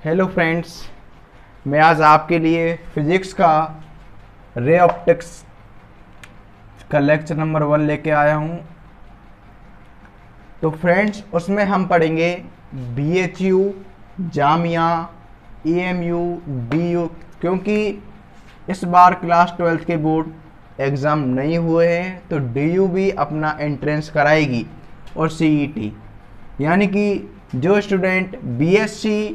Hello friends, मैं आज आपके लिए फिजिक्स का रे ऑप्टिक्स का लेक्चर नंबर 1 लेके आया हूँ। तो फ्रेंड्स, उसमें हम पढ़ेंगे BHU, जामिया, EMU, DU। क्योंकि इस बार क्लास 12th के बोर्ड एग्ज़ाम नहीं हुए हैं तो DU भी अपना एंट्रेंस कराएगी और CET, यानी कि जो स्टूडेंट BSc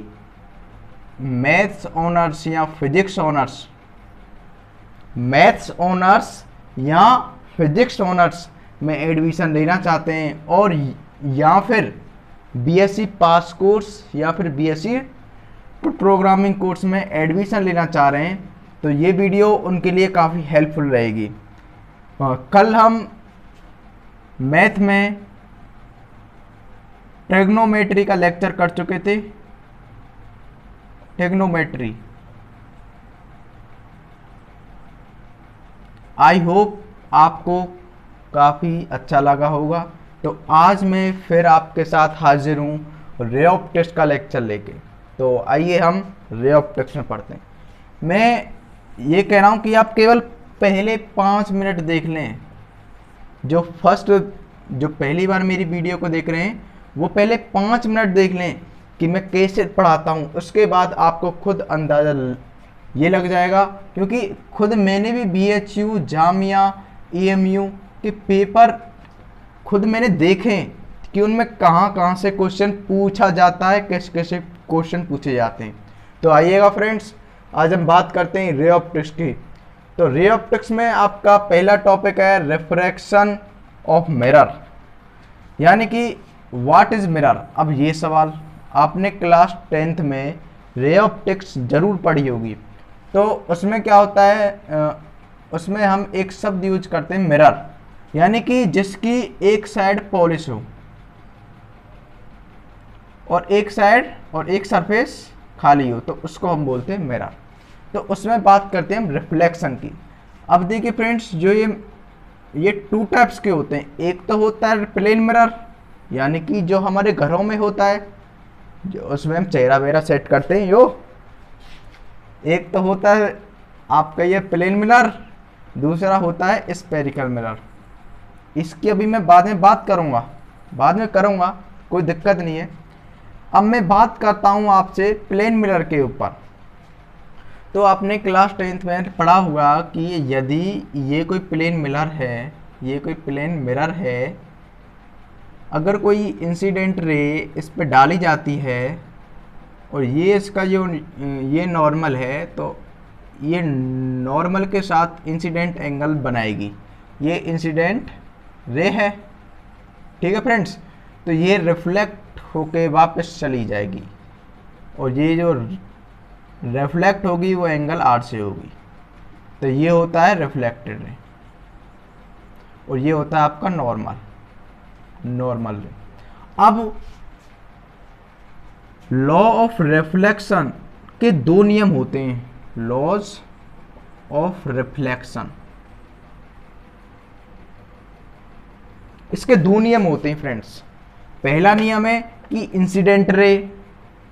मैथ्स ऑनर्स या फिजिक्स ऑनर्स में एडमिशन लेना चाहते हैं और या फिर BSc पास कोर्स या फिर BSc प्रोग्रामिंग कोर्स में एडमिशन लेना चाह रहे हैं तो ये वीडियो उनके लिए काफ़ी हेल्पफुल रहेगी। कल हम मैथ में ट्रिग्नोमेट्री का लेक्चर कर चुके थे। ट्रिग्नोमेट्री, आई होप आपको काफ़ी अच्छा लगा होगा। तो आज मैं फिर आपके साथ हाजिर हूँ रे ऑप्टिक्स का लेक्चर लेके। तो आइए हम रे ऑप्टिक्स में पढ़ते हैं। मैं ये कह रहा हूँ कि आप केवल पहले 5 मिनट देख लें। जो पहली बार मेरी वीडियो को देख रहे हैं वो पहले 5 मिनट देख लें कि मैं कैसे पढ़ाता हूँ। उसके बाद आपको खुद अंदाज़ा ये लग जाएगा, क्योंकि खुद मैंने भी BHU, जामिया, EMU के पेपर खुद मैंने देखे कि उनमें कहाँ से क्वेश्चन पूछा जाता है, कैसे कैसे क्वेश्चन पूछे जाते हैं। तो आइएगा फ्रेंड्स, आज हम बात करते हैं रे ऑप्टिक्स की। तो रे ऑप्टिक्स में आपका पहला टॉपिक है रिफ्रैक्शन ऑफ मिरर, यानी कि व्हाट इज मिरर। अब ये सवाल आपने क्लास 10th में रे ऑप्टिक्स जरूर पढ़ी होगी। तो उसमें क्या होता है, उसमें हम एक शब्द यूज करते हैं मिरर, यानी कि जिसकी एक साइड पॉलिश हो और एक सरफेस खाली हो, तो उसको हम बोलते हैं मिरर। तो उसमें बात करते हैं हम रिफ्लेक्शन की। अब देखिए फ्रेंड्स, जो ये 2 टाइप्स के होते हैं। एक तो होता है प्लेन मिरर, यानी कि जो हमारे घरों में होता है, जो उसमें हम चेहरा वेरा सेट करते हैं। एक तो होता है आपका ये प्लेन मिरर, दूसरा होता है स्फेरिकल मिरर। इसकी अभी मैं बाद में करूँगा, कोई दिक्कत नहीं है। अब मैं बात करता हूँ आपसे प्लेन मिरर के ऊपर। तो आपने क्लास 10th में पढ़ा होगा कि यदि ये कोई प्लेन मिरर है, अगर कोई इंसिडेंट रे इस पे डाली जाती है और ये इसका ये नॉर्मल है, तो ये नॉर्मल के साथ इंसिडेंट एंगल बनाएगी। ये इंसिडेंट रे है, ठीक है फ्रेंड्स। तो ये रिफ्लेक्ट होके वापस चली जाएगी और ये जो रिफ्लेक्ट होगी वो एंगल R से होगी। तो ये होता है रिफ्लेक्टेड रे और ये होता है आपका नॉर्मल रे। अब लॉ ऑफ रिफ्लेक्शन के 2 नियम होते हैं, लॉज ऑफ रिफ्लेक्शन। इसके 2 नियम होते हैं फ्रेंड्स। पहला नियम है कि इंसिडेंट रे,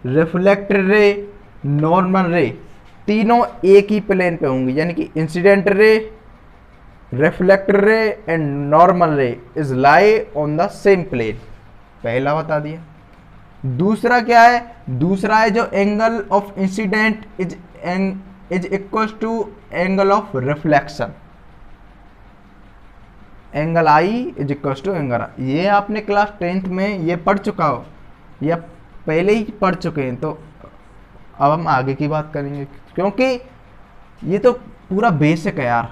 रिफ्लेक्टेड रे, नॉर्मल रे तीनों एक ही प्लेन पे होंगी, यानी कि incident ray, reflected ray and normal ray is lie on the same plane. पहला बता दिया। दूसरा क्या है, दूसरा है जो angle of incident is equal to angle of reflection. Angle I is equal to angle. ये आपने क्लास 10th में ये पढ़ चुका हो या पहले ही पढ़ चुके हैं। तो अब हम आगे की बात करेंगे, क्योंकि ये तो पूरा बेसिक है यार,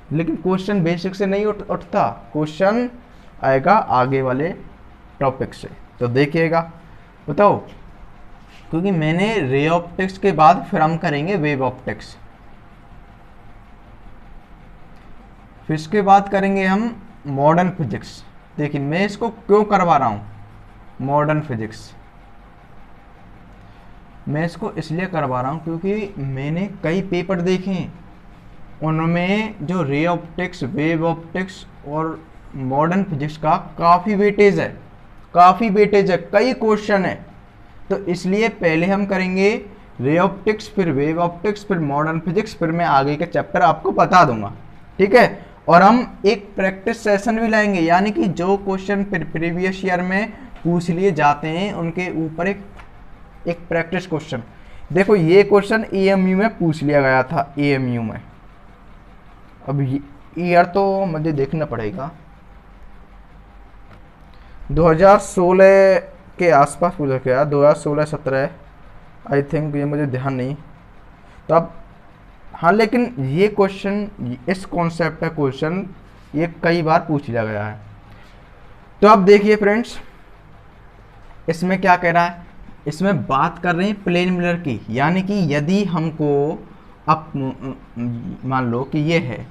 लेकिन क्वेश्चन बेसिक से नहीं उठता, क्वेश्चन आएगा आगे वाले टॉपिक से। तो देखिएगा, बताओ, क्योंकि मैंने रे ऑप्टिक्स के बाद फिर हम करेंगे वेव ऑप्टिक्स, फिर इसके बाद करेंगे हम मॉडर्न फिजिक्स। देखिए मैं इसको क्यों करवा रहा हूँ मॉडर्न फिजिक्स। मैं इसको इसलिए करवा रहा हूँ क्योंकि मैंने कई पेपर देखे हैं, उनमें जो रे ऑप्टिक्स, वेव ऑप्टिक्स और मॉडर्न फिजिक्स का काफ़ी वेटेज है, कई क्वेश्चन है तो इसलिए पहले हम करेंगे रे ऑप्टिक्स, फिर वेव ऑप्टिक्स, फिर मॉडर्न फिजिक्स, फिर मैं आगे के चैप्टर आपको बता दूंगा, ठीक है। और हम एक प्रैक्टिस सेशन भी लाएंगे, यानी कि जो क्वेश्चन प्रीवियस ईयर में पूछ लिए जाते हैं उनके ऊपर एक प्रैक्टिस क्वेश्चन। देखो ये क्वेश्चन एएमयू में पूछ लिया गया था, एएमयू में। अब ईयर तो मुझे देखना पड़ेगा, 2016 के आसपास पूछा गया, 2016-17 आई थिंक, ये मुझे ध्यान नहीं। तो अब हाँ, लेकिन ये क्वेश्चन, इस कॉन्सेप्ट का क्वेश्चन ये कई बार पूछ लिया गया है। तो अब देखिए फ्रेंड्स, इसमें क्या कह रहा है, इसमें बात कर रहे हैं प्लेन मिरर की, यानी कि यदि हमको अब मान लो कि ये है,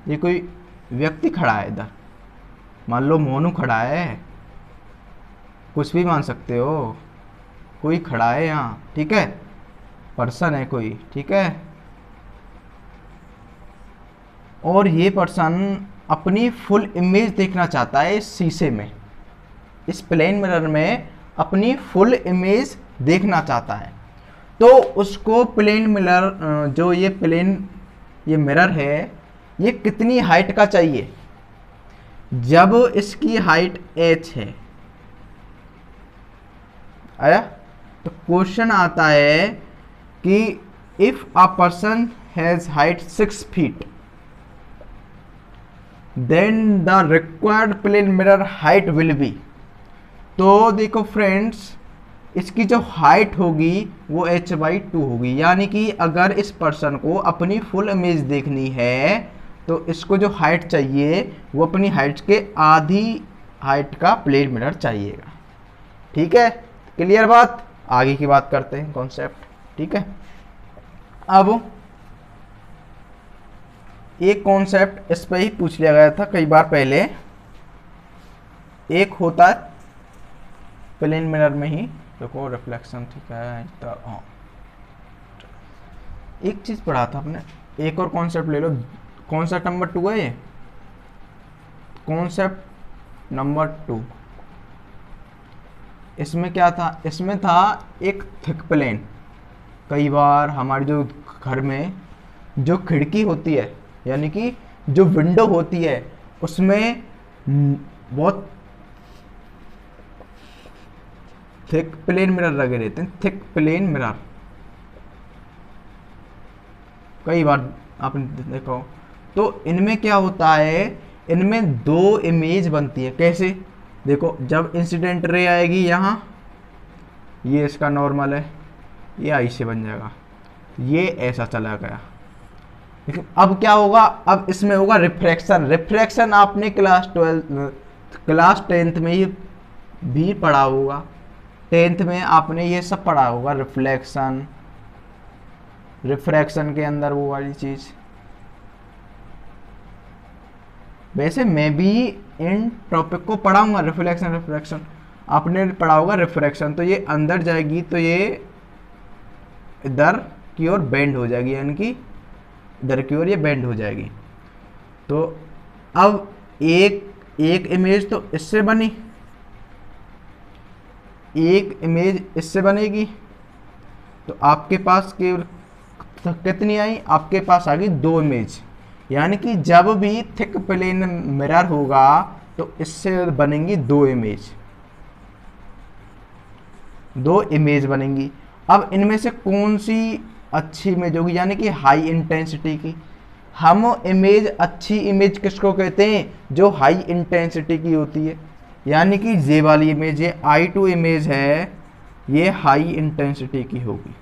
ये कोई व्यक्ति खड़ा है इधर, मान लो मोनू खड़ा है, कुछ भी मान सकते हो, कोई खड़ा है यहाँ, ठीक है, पर्सन है कोई, ठीक है। और ये पर्सन अपनी फुल इमेज देखना चाहता है इस शीशे में, इस प्लेन मिरर में अपनी फुल इमेज देखना चाहता है। तो उसको प्लेन मिरर, जो ये मिरर है, ये कितनी हाइट का चाहिए। जब इसकी हाइट h है, आया, तो क्वेश्चन आता है कि if a person has height 6 feet then the required plane mirror height will be. तो देखो फ्रेंड्स, इसकी जो हाइट होगी वो h/2 होगी, यानी कि अगर इस पर्सन को अपनी फुल इमेज देखनी है तो इसको जो हाइट चाहिए वो अपनी हाइट के आधी हाइट का प्लेन मिरर चाहिएगा, ठीक है। क्लियर बात, आगे की बात करते हैं कॉन्सेप्ट, ठीक है। अब एक कॉन्सेप्ट इस पे ही पूछ लिया गया था कई बार पहले, एक होता है प्लेन मिरर में ही, देखो रिफ्लेक्शन, ठीक है, तो हाँ एक चीज पढ़ा था आपने, एक और कॉन्सेप्ट ले लो, कॉन्सेप्ट नंबर 2 है ये, कॉन्सेप्ट नंबर 2। इसमें क्या था, इसमें था एक थिक प्लेन। कई बार हमारे जो घर में जो खिड़की होती है, यानी कि जो विंडो होती है, उसमें बहुत थिक प्लेन मिरर लगे रहते हैं, थिक प्लेन मिरर। कई बार आपने देखा हो। तो इनमें क्या होता है, इनमें 2 इमेज बनती है। कैसे, देखो जब इंसिडेंट रे आएगी यहाँ, ये इसका नॉर्मल है, ये आई से बन जाएगा, ये ऐसा चला गया। लेकिन अब क्या होगा, अब इसमें होगा रिफ्रैक्शन। रिफ्रैक्शन आपने क्लास 10th में ही भी पढ़ा होगा, 10th में आपने ये सब पढ़ा होगा, रिफ्लेक्शन, रिफ्रैक्शन के अंदर वो वाली चीज। वैसे मैं भी इन टॉपिक को पढ़ाऊंगा, रिफ्लेक्शन आपने पढ़ा होगा रिफ्रैक्शन। तो ये अंदर जाएगी तो ये इधर की ओर बेंड हो जाएगी, यानी कि इधर की ओर ये बेंड हो जाएगी। तो अब एक इमेज तो इससे बनी, एक इमेज इससे बनेगी, तो आपके पास कितनी आई, आपके पास आ गई 2 इमेज। यानी कि जब भी थिक प्लेन मिरर होगा तो इससे बनेंगी 2 इमेज बनेंगी। अब इनमें से कौन सी अच्छी इमेज होगी, यानी कि हाई इंटेंसिटी की। हम इमेज, अच्छी इमेज किसको कहते हैं, जो हाई इंटेंसिटी की होती है। यानी कि ये वाली इमेज, ये I2 इमेज है, ये हाई इंटेंसिटी की होगी।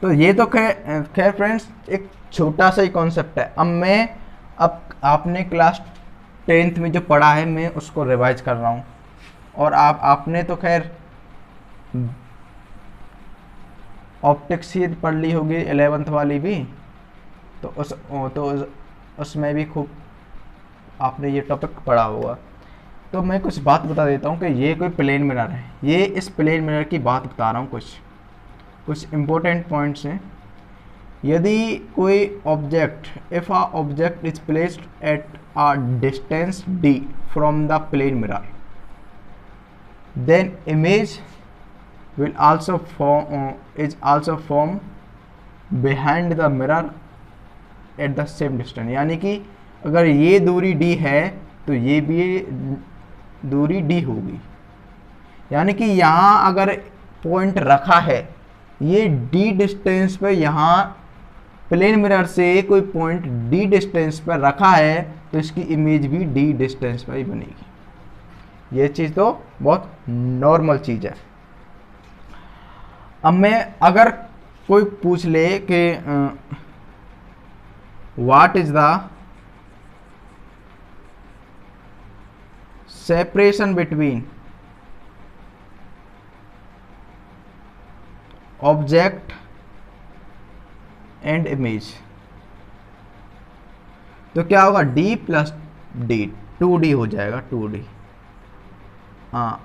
तो ये तो खैर फ्रेंड्स एक छोटा सा ही कॉन्सेप्ट है। अब आपने क्लास 10th में जो पढ़ा है मैं उसको रिवाइज कर रहा हूँ, और आपने तो खैर ऑप्टिक्स ही पढ़ ली होगी 11th वाली भी, तो उसमें भी खूब आपने ये टॉपिक पढ़ा होगा। तो मैं कुछ बात बता देता हूँ कि ये कोई प्लेन मिरर है, ये इस प्लेन मिरर की बात बता रहा हूँ, कुछ इम्पोर्टेंट पॉइंट्स हैं। यदि कोई object, if a object is placed at a distance d from the plane mirror, then image will also form behind the mirror at the same distance। यानी कि अगर ये दूरी d है तो ये भी दूरी d होगी। यानी कि यहाँ अगर पॉइंट रखा है, ये d डिस्टेंस पे, यहाँ प्लेन मिरर से कोई पॉइंट d डिस्टेंस पर रखा है तो इसकी इमेज भी d डिस्टेंस पर ही बनेगी। ये चीज़ तो बहुत नॉर्मल चीज़ है। अब मैं अगर कोई पूछ ले कि what is the separation between object and image, तो क्या होगा, d प्लस डी, 2d हो जाएगा, 2d। हाँ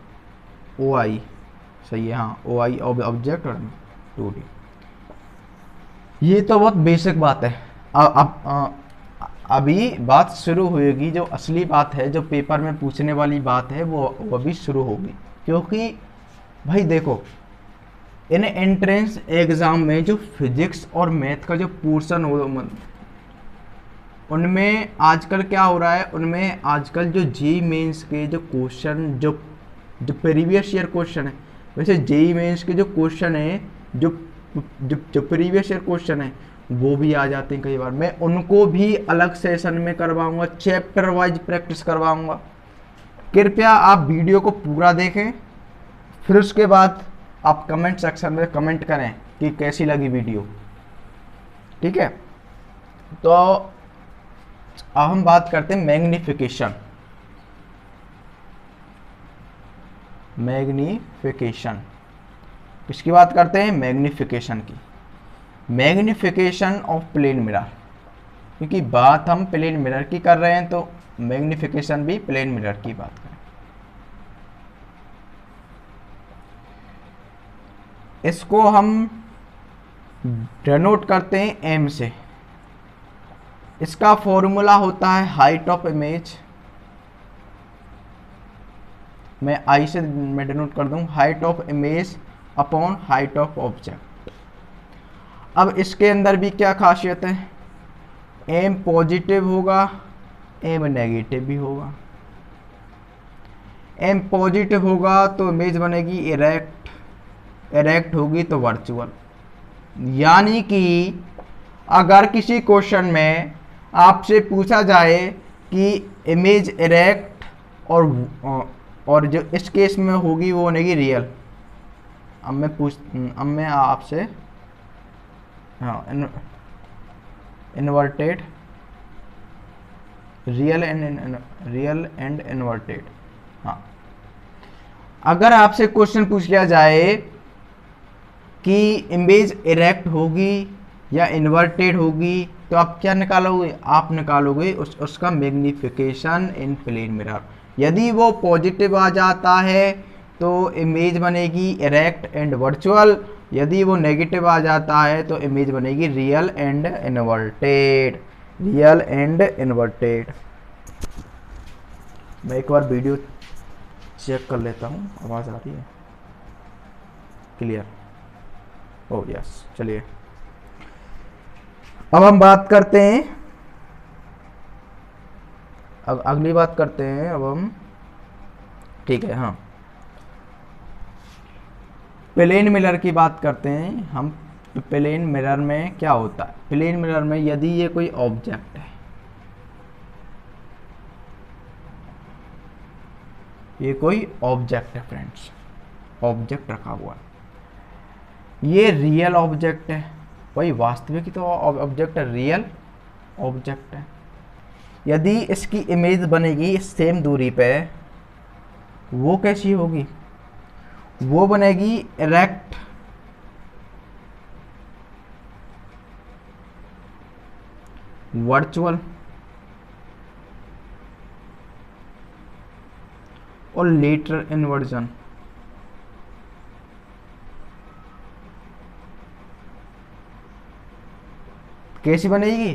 ओ आई सही है, हाँ ओ आई ऑब्जेक्ट और 2d। ये तो बहुत बेसिक बात है। अब अभी बात शुरू होगी, जो असली बात है, जो पेपर में पूछने वाली बात है, वो अभी शुरू होगी। क्योंकि भाई देखो, इन एंट्रेंस एग्जाम में जो फिजिक्स और मैथ का जो पोर्शन हो, उनमें आजकल क्या हो रहा है, उनमें आजकल जो जेई मेंस के जो क्वेश्चन, जो प्रीवियस ईयर क्वेश्चन है, वैसे जेई मेंस के जो क्वेश्चन है, जो प्रीवियस ईयर क्वेश्चन है, वो भी आ जाते हैं कई बार। मैं उनको भी अलग सेशन में करवाऊंगा, चैप्टर वाइज प्रैक्टिस करवाऊंगा। कृपया आप वीडियो को पूरा देखें, फिर उसके बाद आप कमेंट सेक्शन में कमेंट करें कि कैसी लगी वीडियो, ठीक है। तो अब हम बात करते हैं मैग्निफिकेशन। किसकी बात करते हैं, मैग्निफिकेशन की। मैग्निफिकेशन ऑफ प्लेन मिरर, क्योंकि बात हम प्लेन मिरर की कर रहे हैं तो मैग्निफिकेशन भी प्लेन मिरर की बात करें। इसको हम डिनोट करते हैं एम से। इसका फॉर्मूला होता है हाइट ऑफ इमेज, मैं आई से मैं डिनोट कर दूं, height of image upon height of object. अब इसके अंदर भी क्या खासियत है, एम पॉजिटिव होगा, एम नेगेटिव भी होगा। एम पॉजिटिव होगा तो इमेज बनेगी इरेक्ट, इरेक्ट होगी तो वर्चुअल। यानी कि अगर किसी क्वेश्चन में आपसे पूछा जाए कि इमेज इरेक्ट और जो इस केस में होगी वो बनेगी रियल। अब मैं आपसे, हाँ, इन्वर्टेड, रियल एंड इन्वर्टेड। हाँ, अगर आपसे क्वेश्चन पूछ लिया जाए कि इमेज इरेक्ट होगी या इन्वर्टेड होगी, तो आप क्या निकालोगे, आप निकालोगे उसका मैग्निफिकेशन इन प्लेन मिरर। यदि वो पॉजिटिव आ जाता है तो इमेज बनेगी इरेक्ट एंड वर्चुअल, यदि वो नेगेटिव आ जाता है तो इमेज बनेगी real and inverted, real and inverted. मैं एक बार वीडियो चेक कर लेता हूँ, आवाज़ आ रही है क्लियर? ओह यस, चलिए अब हम बात करते हैं, अब अगली बात करते हैं अब हम, ठीक है, हाँ, प्लेन मिरर की बात करते हैं हम। प्लेन मिरर में क्या होता है, प्लेन मिरर में यदि ये कोई ऑब्जेक्ट है, ये कोई ऑब्जेक्ट है फ्रेंड्स, ऑब्जेक्ट रखा हुआ है, ये रियल ऑब्जेक्ट है, वही वास्तविक तो ऑब्जेक्ट है, रियल ऑब्जेक्ट है। यदि इसकी इमेज बनेगी सेम दूरी पे, वो कैसी होगी, वो बनेगी इरेक्ट, वर्चुअल और लेटरल इन्वर्जन। कैसी बनेगी?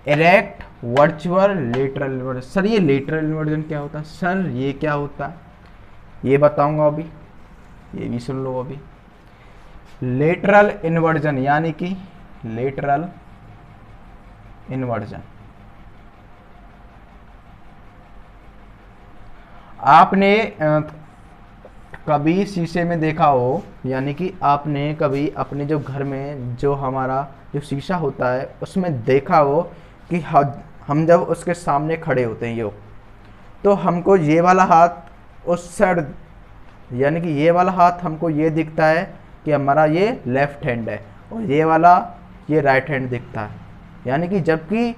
Erect virtual lateral inversion. Sir ये लेटरल इन्वर्जन क्या होता है? सर ये क्या होता है ये बताऊंगा अभी, ये भी सुन लो अभी। लेटरल इन्वर्जन यानी कि लेटरल इन्वर्जन, आपने कभी शीशे में देखा हो, यानी कि आपने कभी अपने जो घर में जो हमारा जो शीशा होता है उसमें देखा हो कि हम जब उसके सामने खड़े होते हैं तो हमको ये वाला हाथ उस साइड, यानी कि ये वाला हाथ हमको ये दिखता है कि हमारा ये लेफ्ट हैंड है और ये वाला ये राइट हैंड दिखता है, यानी कि जबकि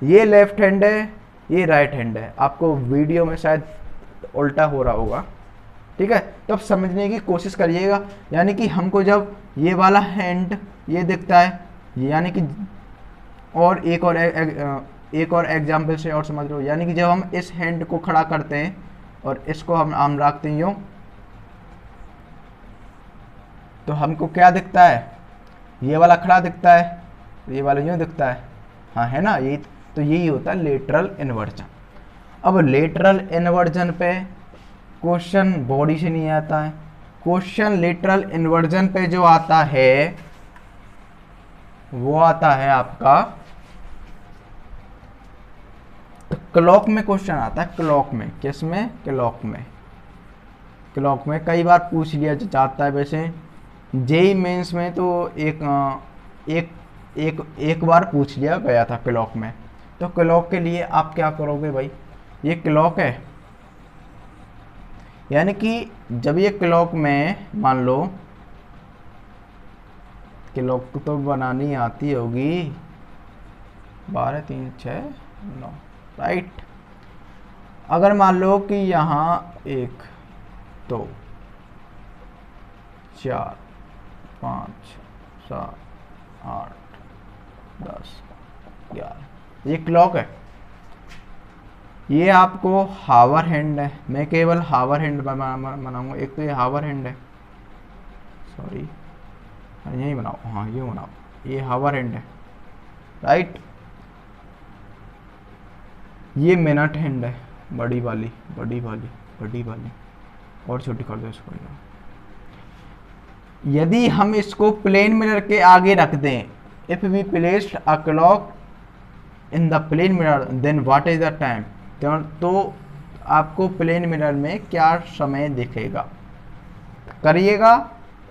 ये लेफ्ट हैंड है ये राइट हैंड है। आपको वीडियो में शायद उल्टा हो रहा होगा, ठीक है, तो अब समझने की कोशिश करिएगा। यानी कि हमको जब ये वाला हैंड ये दिखता है, यानी कि और एक और एग्जाम्पल से और समझ लो, यानी कि जब हम इस हैंड को खड़ा करते हैं और इसको हम रखते हैं यूँ, तो हमको क्या दिखता है? ये वाला खड़ा दिखता है, ये वाला यूँ दिखता है, हाँ है ना, ये तो यही होता है लेटरल इन्वर्जन। अब लेटरल इन्वर्जन पे क्वेश्चन बॉडी से नहीं आता है, क्वेश्चन लेटरल इन्वर्जन पे जो आता है वो आता है आपका तो क्लॉक में क्वेश्चन आता है। क्लॉक में, किस में? क्लॉक में। क्लॉक में कई बार पूछ लिया जाता है, वैसे जेई मेंस में तो एक बार पूछ लिया गया था क्लॉक में। तो क्लॉक के लिए आप क्या करोगे भाई? ये क्लॉक है, यानी कि जब ये क्लॉक में मान लो, क्लॉक तो बनानी आती होगी, 12 3 6 9, राइट। अगर मान लो कि यहाँ 1 2 4 5 7 8 10 11, ये क्लॉक है। ये आपको हावर हैंड है, मैं केवल हावर हैंड बनाऊंगा। एक तो ये हावर हैंड है, सॉरी यही बनाओ, हाँ ये बनाओ, ये हावर हैंड है, राइट। ये मिनट हैंड है, बड़ी वाली बड़ी वाली बड़ी वाली, और छोटी कर दो इसको। यदि हम इसको प्लेन मिरर के आगे रख दें, if we placed a clock in the plane mirror then what is the time, तो आपको प्लेन मिरर में क्या समय दिखेगा? करिएगा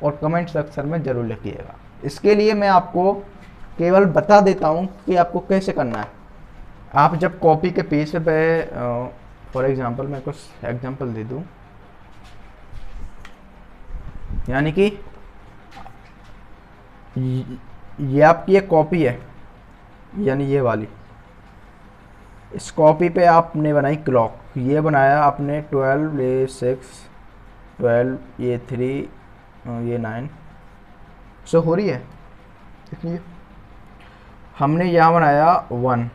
और कमेंट सेक्शन में जरूर लिखिएगा। इसके लिए मैं आपको केवल बता देता हूँ कि आपको कैसे करना है। आप जब कॉपी के पेज पे फॉर एग्जांपल मैं कुछ एग्जांपल दे दूँ, यानी कि ये आपकी एक कॉपी है, यानी ये वाली, इस कॉपी पे आपने बनाई क्लॉक, ये बनाया आपने 12 ये 6 12 ये 3 ये 9 सो हो रही है। देखिए हमने यहाँ बनाया 1,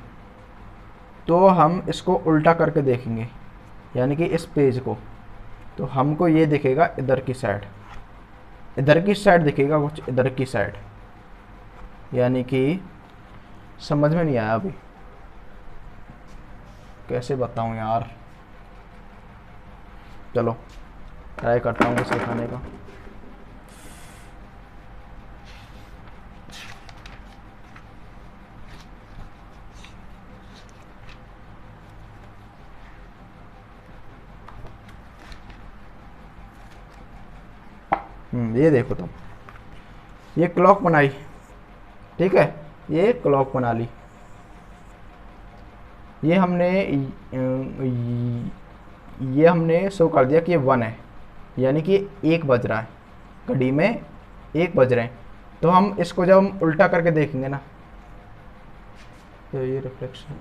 तो हम इसको उल्टा करके देखेंगे, यानी कि इस पेज को, तो हमको ये दिखेगा इधर की साइड, इधर की साइड दिखेगा कुछ इधर की साइड, यानी कि समझ में नहीं आया अभी, कैसे बताऊं यार, चलो ट्राई करता हूँ इसे दिखाने का। ये देखो तुम, ये क्लॉक बनाई, ठीक है, ये क्लॉक बना ली, ये हमने शो कर दिया कि ये 1 है, यानी कि 1 बज रहा है, घड़ी में 1 बज रहे हैं। तो हम इसको जब हम उल्टा करके देखेंगे ना, तो ये रिफ्लेक्शन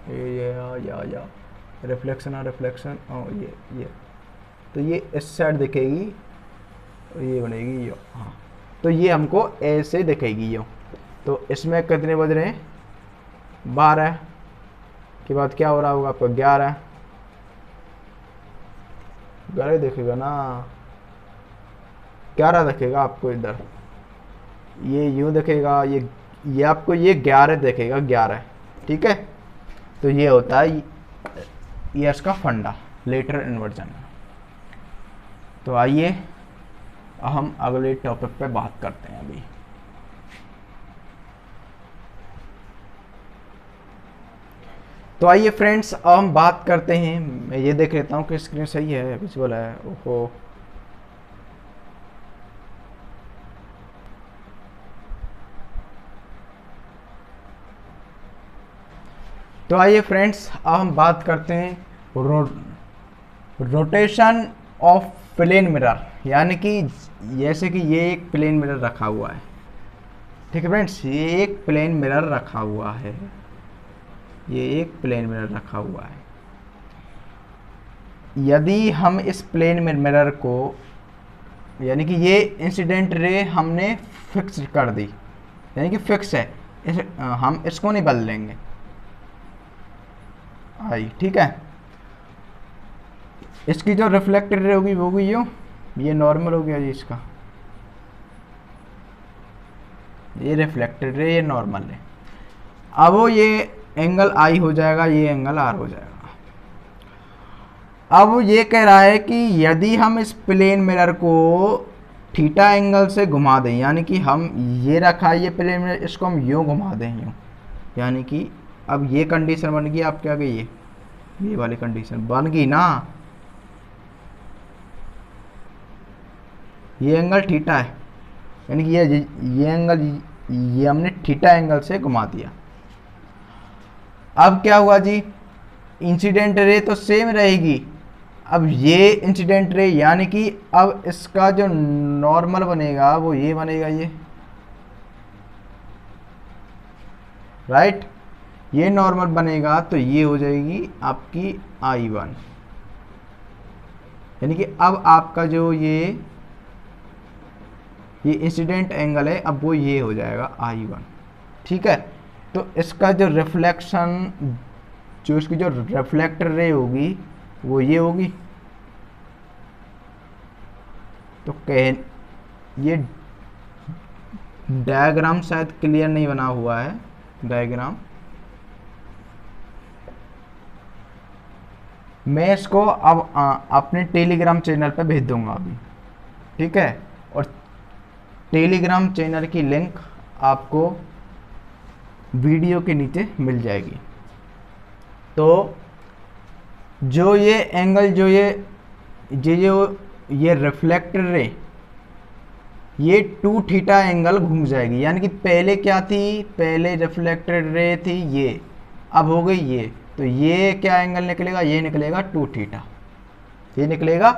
या रिफ्लेक्शन और ये तो ये इस साइड दिखेगी, ये बनेगी यो, हाँ, तो ये हमको ऐसे दिखेगी यो। तो इसमें कितने बज रहे हैं? 12 के बाद क्या हो रहा होगा आपको? 11 दिखेगा ना, 11 दिखेगा आपको इधर, ये यूँ दिखेगा, ये आपको ये 11 देखेगा, 11, ठीक है। तो ये होता है ये इसका फंडा, लेटरल इन्वर्जन। तो आइए हम अगले टॉपिक पे बात करते हैं अभी। तो आइए फ्रेंड्स, अब हम बात करते हैं। मैं ये देख लेता हूँ कि स्क्रीन सही है, विजुअल है। ओहो, तो आइए फ्रेंड्स, अब हम बात करते हैं रोटेशन ऑफ प्लेन मिरर, यानी कि जैसे कि ये एक प्लेन मिरर रखा हुआ है, ठीक है फ्रेंड्स। ये एक प्लेन मिरर रखा हुआ है, ये एक प्लेन मिरर रखा हुआ है। यदि हम इस प्लेन मिरर को, यानी कि ये इंसिडेंट रे हमने फिक्स कर दी, यानी कि फिक्स है, हम इसको नहीं बदल लेंगे, आई, ठीक है। इसकी जो रिफ्लेक्टेड रे होगी वो होगी ये नॉर्मल हो गया जी, इसका ये रिफ्लेक्टेड रे, ये नॉर्मल है। अब वो ये एंगल आई हो जाएगा, ये एंगल आर हो जाएगा। अब वो ये कह रहा है कि यदि हम इस प्लेन मिरर को थीटा एंगल से घुमा दें, यानी कि हम ये रखा है ये प्लेन मिरर, इसको हम यूँ घुमा दें यूँ, यानी कि अब ये कंडीशन बन गई आपके आगे, ये वाली कंडीशन बन गई ना। ये एंगल थीटा है, यानी कि ये एंगल, ये हमने थीटा एंगल से घुमा दिया। अब क्या हुआ जी, इंसिडेंट रे तो सेम रहेगी। अब ये इंसिडेंट रे, यानी कि अब इसका जो नॉर्मल बनेगा वो ये बनेगा, ये राइट, ये नॉर्मल बनेगा। तो ये हो जाएगी आपकी I1, यानी कि अब आपका जो ये इंसिडेंट एंगल है, अब वो ये हो जाएगा I1, ठीक है। तो इसका जो रिफ्लेक्शन, जो इसकी जो रिफ्लेक्टर रे होगी वो ये होगी। तो ये डायग्राम शायद क्लियर नहीं बना हुआ है, डायग्राम मैं इसको अब अपने टेलीग्राम चैनल पे भेज दूंगा अभी, ठीक है। और टेलीग्राम चैनल की लिंक आपको वीडियो के नीचे मिल जाएगी। तो जो ये एंगल, जो ये रिफ्लेक्टर रे, ये 2 थीटा एंगल घूम जाएगी, यानी कि पहले क्या थी, पहले रिफ्लेक्टेड रे थी ये, अब हो गई ये। तो ये क्या एंगल निकलेगा, ये निकलेगा 2 थीटा, ये निकलेगा